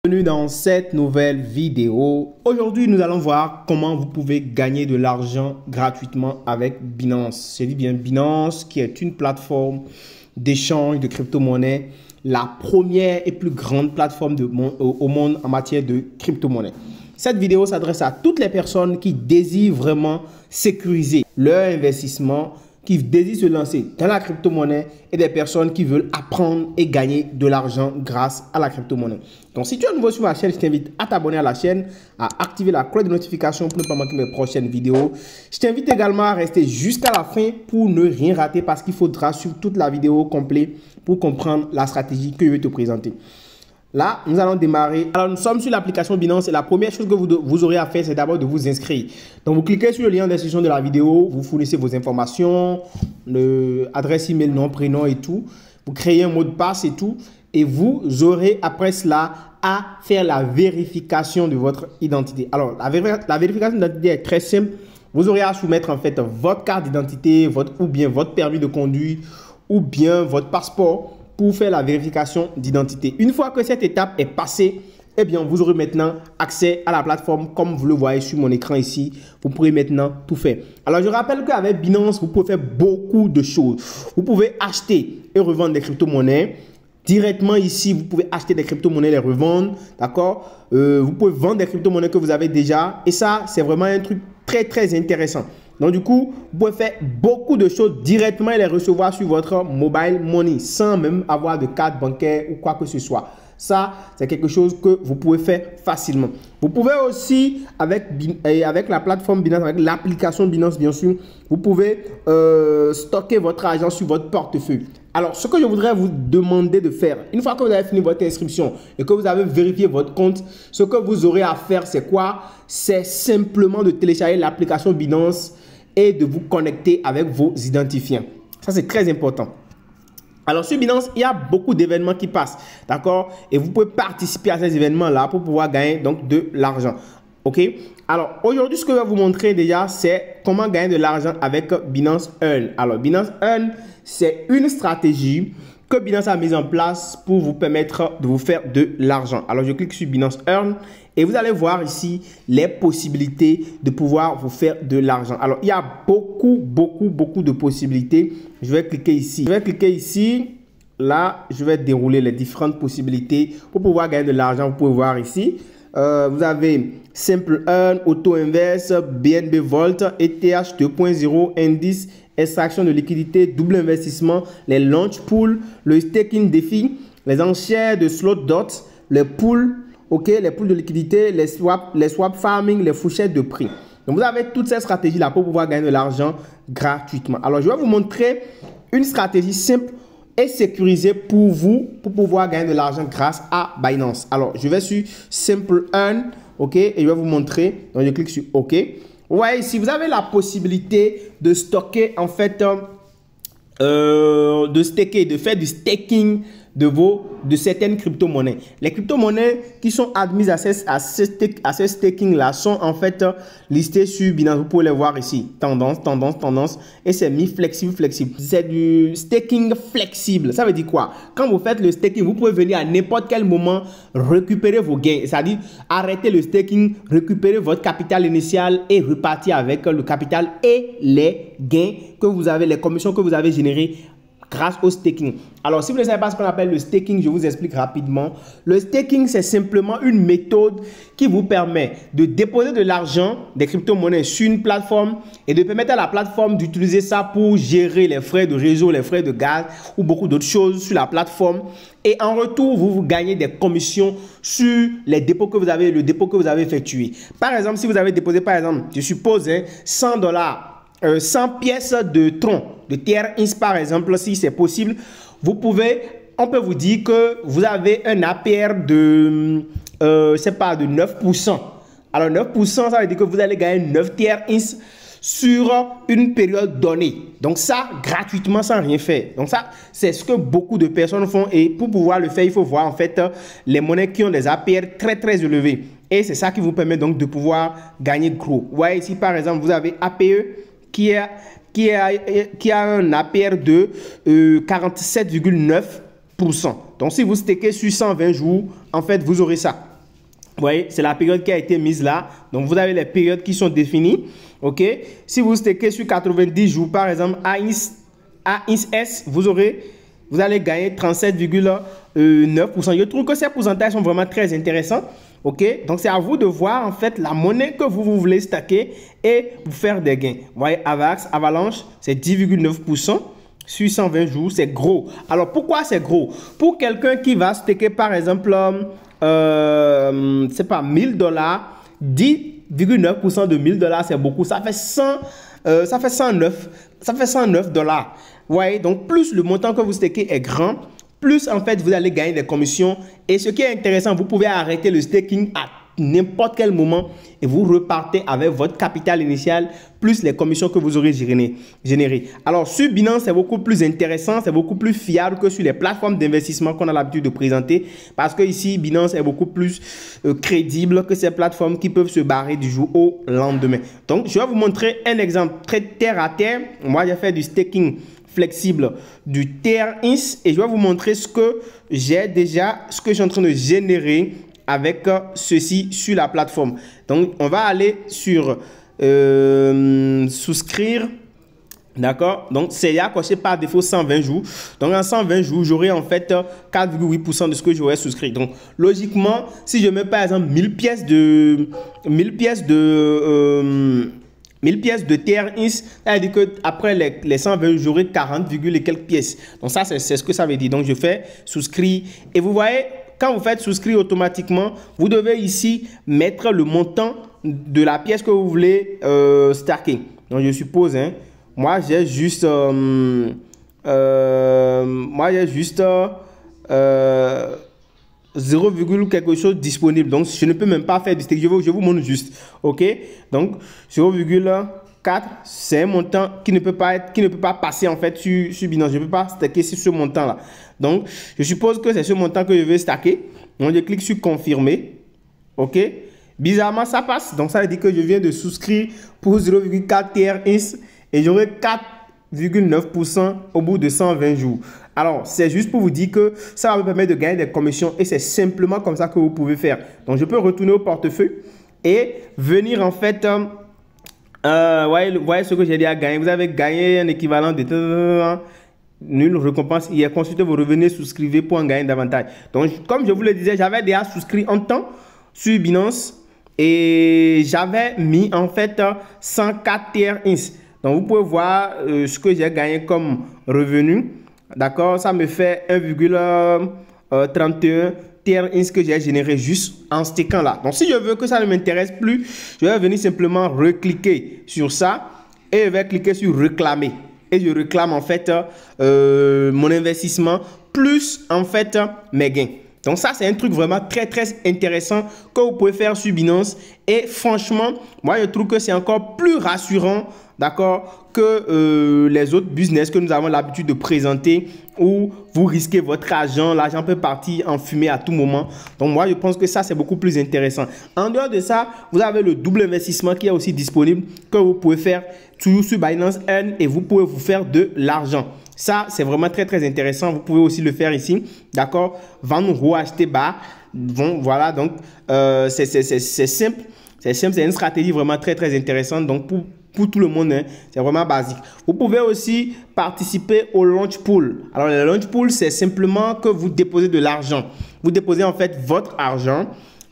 Bienvenue dans cette nouvelle vidéo. Aujourd'hui, nous allons voir comment vous pouvez gagner de l'argent gratuitement avec Binance. Je dis bien Binance, qui est une plateforme d'échange de crypto-monnaies, la première et plus grande plateforme au monde en matière de crypto-monnaies. Cette vidéo s'adresse à toutes les personnes qui désirent vraiment sécuriser leur investissement, qui désirent se lancer dans la crypto-monnaie et des personnes qui veulent apprendre et gagner de l'argent grâce à la crypto-monnaie. Donc, si tu es nouveau sur ma chaîne, je t'invite à t'abonner à la chaîne, à activer la cloche de notification pour ne pas manquer mes prochaines vidéos. Je t'invite également à rester jusqu'à la fin pour ne rien rater parce qu'il faudra suivre toute la vidéo complète pour comprendre la stratégie que je vais te présenter. Là, nous allons démarrer. Alors, nous sommes sur l'application Binance et la première chose que vous aurez à faire, c'est d'abord de vous inscrire. Donc, vous cliquez sur le lien en description de la vidéo, vous fournissez vos informations, adresse email, nom, prénom et tout. Vous créez un mot de passe et tout. Et vous aurez après cela à faire la vérification de votre identité. Alors, la vérification d'identité est très simple. Vous aurez à soumettre en fait votre carte d'identité, ou bien votre permis de conduire, ou bien votre passeport, pour faire la vérification d'identité. Une fois que cette étape est passée, eh bien, vous aurez maintenant accès à la plateforme comme vous le voyez sur mon écran ici. Vous pourrez maintenant tout faire. Alors, je rappelle qu'avec Binance, vous pouvez faire beaucoup de choses. Vous pouvez acheter et revendre des crypto-monnaies. Directement ici, vous pouvez acheter des crypto-monnaies, les revendre. D'accord? Vous pouvez vendre des crypto-monnaies que vous avez déjà. Et ça, c'est vraiment un truc très, très intéressant. Donc, du coup, vous pouvez faire beaucoup de choses directement et les recevoir sur votre mobile money sans même avoir de carte bancaire ou quoi que ce soit. Ça, c'est quelque chose que vous pouvez faire facilement. Vous pouvez aussi, avec la plateforme Binance, avec l'application Binance, bien sûr, vous pouvez stocker votre argent sur votre portefeuille. Alors, ce que je voudrais vous demander de faire, une fois que vous avez fini votre inscription et que vous avez vérifié votre compte, ce que vous aurez à faire, c'est quoi? C'est simplement de télécharger l'application Binance et de vous connecter avec vos identifiants. Ça, c'est très important. Alors, sur Binance, il y a beaucoup d'événements qui passent, d'accord? Et vous pouvez participer à ces événements-là pour pouvoir gagner donc de l'argent. OK? Alors, aujourd'hui, ce que je vais vous montrer déjà, c'est comment gagner de l'argent avec Binance Earn. Alors, Binance Earn, c'est une stratégie que Binance a mise en place pour vous permettre de vous faire de l'argent. Alors, je clique sur Binance Earn et vous allez voir ici les possibilités de pouvoir vous faire de l'argent. Alors, il y a beaucoup de possibilités. Je vais cliquer ici. Là, je vais dérouler les différentes possibilités pour pouvoir gagner de l'argent. Vous pouvez voir ici. Vous avez Simple Earn, Auto Invest, BNB Vault, ETH 2.0, Indice, extraction de liquidité, double investissement, les launch pools, le staking défi, les enchères de slot dot, les pools, les pools de liquidité, les swap farming, les fourchettes de prix. Donc, vous avez toutes ces stratégies-là pour pouvoir gagner de l'argent gratuitement. Alors, je vais vous montrer une stratégie simple et sécurisée pour vous, pour pouvoir gagner de l'argent grâce à Binance. Alors, je vais sur Simple Earn, et je vais vous montrer. Donc, je clique sur OK. Ouais, ici, vous avez la possibilité de stocker, en fait, de faire du staking de certaines crypto-monnaies. Les crypto-monnaies qui sont admises à ces staking-là sont en fait listées sur Binance. Vous pouvez les voir ici. Tendance. Et c'est mis flexible. C'est du staking flexible. Ça veut dire quoi? Quand vous faites le staking, vous pouvez venir à n'importe quel moment récupérer vos gains. C'est-à-dire arrêter le staking, récupérer votre capital initial et repartir avec le capital et les gains que vous avez, les commissions que vous avez générées grâce au staking. Alors, si vous ne savez pas ce qu'on appelle le staking, je vous explique rapidement. Le staking, c'est simplement une méthode qui vous permet de déposer de l'argent, des crypto-monnaies sur une plateforme et de permettre à la plateforme d'utiliser ça pour gérer les frais de réseau, les frais de gaz ou beaucoup d'autres choses sur la plateforme. Et en retour, vous gagnez des commissions sur les dépôts que vous avez, le dépôt que vous avez effectué. Par exemple, si vous avez déposé, par exemple, je suppose, $100, 100 pièces de tronc, de TRX par exemple, si c'est possible, on peut vous dire que vous avez un APR de 9%. Alors 9%, ça veut dire que vous allez gagner 9 TRX sur une période donnée. Donc ça, gratuitement, sans rien faire. Donc ça, c'est ce que beaucoup de personnes font. Et pour pouvoir le faire, il faut voir en fait les monnaies qui ont des APR très élevés. Et c'est ça qui vous permet donc de pouvoir gagner gros. Vous voyez ici, par exemple, vous avez APE qui a un APR de 47,9%. Donc, si vous stakez sur 120 jours, en fait, vous aurez ça. Vous voyez, c'est la période qui a été mise là. Donc, vous avez les périodes qui sont définies. OK? Si vous stakez sur 90 jours, par exemple, à INS, vous allez gagner 37,9%. Je trouve que ces pourcentages sont vraiment très intéressants. OK? Donc, c'est à vous de voir, en fait, la monnaie que vous voulez stacker et vous faire des gains. Vous voyez, Avalanche, c'est 10,9%. Sur 120 jours, c'est gros. Alors, pourquoi c'est gros? Pour quelqu'un qui va staker, par exemple, c'est pas $1000, 10,9% de $1000, c'est beaucoup. Ça fait 109 dollars. Vous voyez, donc plus le montant que vous stakez est grand, plus en fait vous allez gagner des commissions. Et ce qui est intéressant, vous pouvez arrêter le staking à n'importe quel moment et vous repartez avec votre capital initial plus les commissions que vous aurez générées. Alors sur Binance, c'est beaucoup plus intéressant, c'est beaucoup plus fiable que sur les plateformes d'investissement qu'on a l'habitude de présenter, parce que ici Binance est beaucoup plus crédible que ces plateformes qui peuvent se barrer du jour au lendemain. Donc je vais vous montrer un exemple très terre à terre. Moi j'ai fait du staking flexible du TRINS et je vais vous montrer ce que j'ai déjà, ce que je suis en train de générer avec ceci sur la plateforme. Donc, on va aller sur souscrire. D'accord? Donc, c'est là coché par défaut 120 jours. Donc, en 120 jours, j'aurai en fait 4,8% de ce que j'aurais souscrit. Donc, logiquement, si je mets par exemple 1000 pièces de TRINS, ça veut dire qu'après les 120, j'aurai 40, et quelques pièces. Donc, ça, c'est ce que ça veut dire. Donc, je fais souscrire. Et vous voyez, quand vous faites souscrire automatiquement, vous devez ici mettre le montant de la pièce que vous voulez stacker. Donc, je suppose, hein, moi, j'ai juste 0, quelque chose disponible. Donc, je ne peux même pas faire du staking. Je vous montre juste. OK? Donc, 0,4, c'est un montant qui ne peut pas passer en fait sur Binance. Je ne peux pas stacker sur ce montant-là. Donc, je suppose que c'est ce montant que je veux stacker. Donc, je clique sur confirmer. OK? Bizarrement, ça passe. Donc, ça veut dire que je viens de souscrire pour 0,4 TRINS et j'aurai 4,9% au bout de 120 jours. Alors, c'est juste pour vous dire que ça va me permettre de gagner des commissions et c'est simplement comme ça que vous pouvez faire. Donc, je peux retourner au portefeuille et venir en fait... voyez ce que j'ai déjà gagné. Vous avez gagné un équivalent de... Nulle récompense hier. Consultez vos revenus, souscrivez pour en gagner davantage. Donc, comme je vous le disais, j'avais déjà souscrit en temps sur Binance et j'avais mis en fait 104 TRINS. Donc, vous pouvez voir ce que j'ai gagné comme revenu. D'accord, ça me fait 1,31 TRINS que j'ai généré juste en stakant là. Donc, si je veux que ça ne m'intéresse plus, je vais venir simplement recliquer sur ça et je vais cliquer sur réclamer. Et je réclame en fait mon investissement plus en fait mes gains. Donc ça, c'est un truc vraiment très intéressant que vous pouvez faire sur Binance. Et franchement, moi, je trouve que c'est encore plus rassurant, d'accord, que les autres business que nous avons l'habitude de présenter où vous risquez votre argent. L'argent peut partir en fumée à tout moment. Donc moi, je pense que ça, c'est beaucoup plus intéressant. En dehors de ça, vous avez le double investissement qui est aussi disponible que vous pouvez faire toujours sur Binance Earn et vous pouvez vous faire de l'argent. Ça, c'est vraiment très intéressant. Vous pouvez aussi le faire ici. D'accord? Vendre ou acheter bas. Bon, voilà, donc c'est simple. C'est simple, c'est une stratégie vraiment très intéressante. Donc, pour tout le monde, hein, c'est vraiment basique. Vous pouvez aussi participer au launch pool. Alors, le launch pool, c'est simplement que vous déposez de l'argent. Vous déposez en fait votre argent.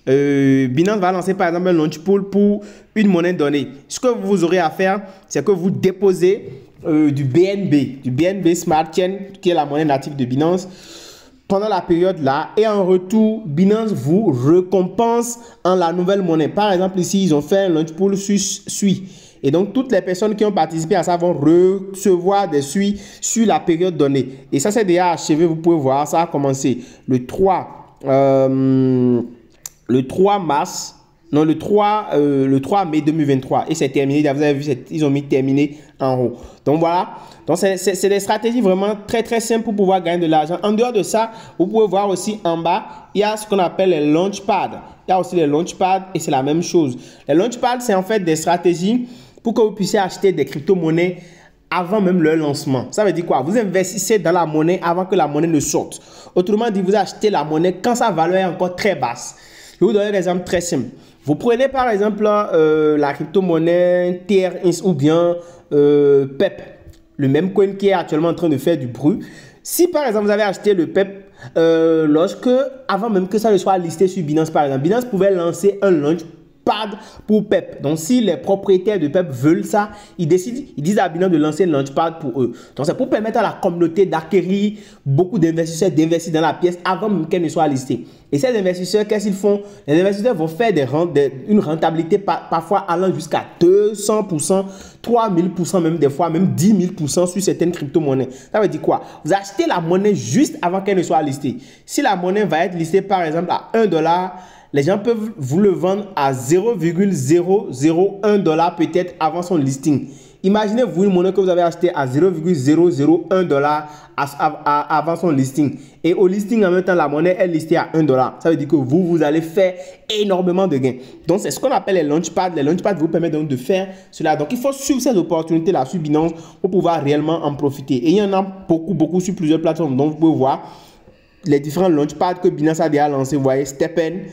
Binance va lancer par exemple un launch pool pour une monnaie donnée. Ce que vous aurez à faire, c'est que vous déposez du BNB Smart Chain, qui est la monnaie native de Binance, pendant la période là, et en retour, Binance vous récompense en la nouvelle monnaie. Par exemple, ici, ils ont fait un launch pool sur SUI. Et donc, toutes les personnes qui ont participé à ça vont recevoir des SUI sur la période donnée. Et ça, c'est déjà achevé. Vous pouvez voir, ça a commencé le 3 mars. Non, le 3 mai 2023 et c'est terminé. Vous avez vu, ils ont mis terminé en haut. Donc voilà. Donc c'est des stratégies vraiment très simples pour pouvoir gagner de l'argent. En dehors de ça, vous pouvez voir aussi en bas, il y a ce qu'on appelle les launchpads. Il y a aussi les launchpads et c'est la même chose. Les launchpads, c'est en fait des stratégies pour que vous puissiez acheter des crypto-monnaies avant même leur lancement. Ça veut dire quoi? Vous investissez dans la monnaie avant que la monnaie ne sorte. Autrement dit, vous achetez la monnaie quand sa valeur est encore très basse. vais vous donner un exemple très simple. Vous prenez par exemple la crypto-monnaie TRX ou bien PEP, le même coin qui est actuellement en train de faire du bruit. Si par exemple vous avez acheté le PEP avant même que ça ne soit listé sur Binance par exemple, Binance pouvait lancer un launchpad pour PEP. Donc, si les propriétaires de PEP veulent ça, ils disent à Binance de lancer un launchpad pour eux. Donc, c'est pour permettre à la communauté d'acquérir beaucoup d'investisseurs, d'investir dans la pièce avant même qu'elle ne soit listée. Et ces investisseurs, qu'est-ce qu'ils font? Les investisseurs vont faire une rentabilité parfois allant jusqu'à 200%, 3000% même des fois, même 10 000% sur certaines crypto-monnaies. Ça veut dire quoi? Vous achetez la monnaie juste avant qu'elle ne soit listée. Si la monnaie va être listée par exemple à $1, les gens peuvent vous le vendre à 0,001$ peut-être avant son listing. Imaginez-vous une monnaie que vous avez achetée à 0,001$ avant son listing. Et au listing, en même temps, la monnaie est listée à $1. Ça veut dire que vous allez faire énormément de gains. Donc, c'est ce qu'on appelle les launchpads. Les launchpads vous permettent donc de faire cela. Donc, il faut suivre ces opportunités-là sur Binance pour pouvoir réellement en profiter. Et il y en a beaucoup sur plusieurs plateformes. Donc, vous pouvez voir les différents launchpads que Binance a déjà lancés. Vous voyez, Steppen,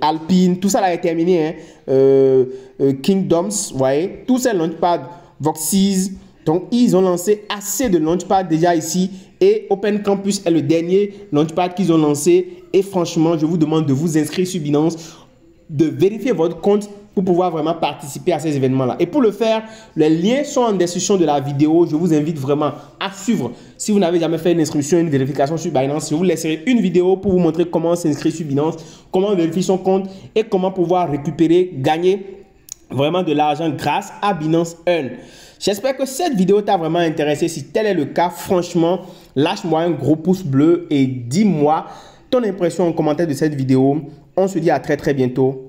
Alpine, tout ça là est terminé. Kingdoms, vous voyez, tous ces launchpads, Voxys. Donc, ils ont lancé assez de launchpads déjà ici. Et Open Campus est le dernier launchpad qu'ils ont lancé. Et franchement, je vous demande de vous inscrire sur Binance, de vérifier votre compte pour pouvoir vraiment participer à ces événements-là. Et pour le faire, les liens sont en description de la vidéo. Je vous invite vraiment à suivre. Si vous n'avez jamais fait une inscription, une vérification sur Binance, je vous laisserai une vidéo pour vous montrer comment s'inscrire sur Binance, comment vérifier son compte et comment pouvoir récupérer, gagner vraiment de l'argent grâce à Binance Earn. J'espère que cette vidéo t'a vraiment intéressé. Si tel est le cas, franchement, lâche-moi un gros pouce bleu et dis-moi ton impression en commentaire de cette vidéo. On se dit à très bientôt.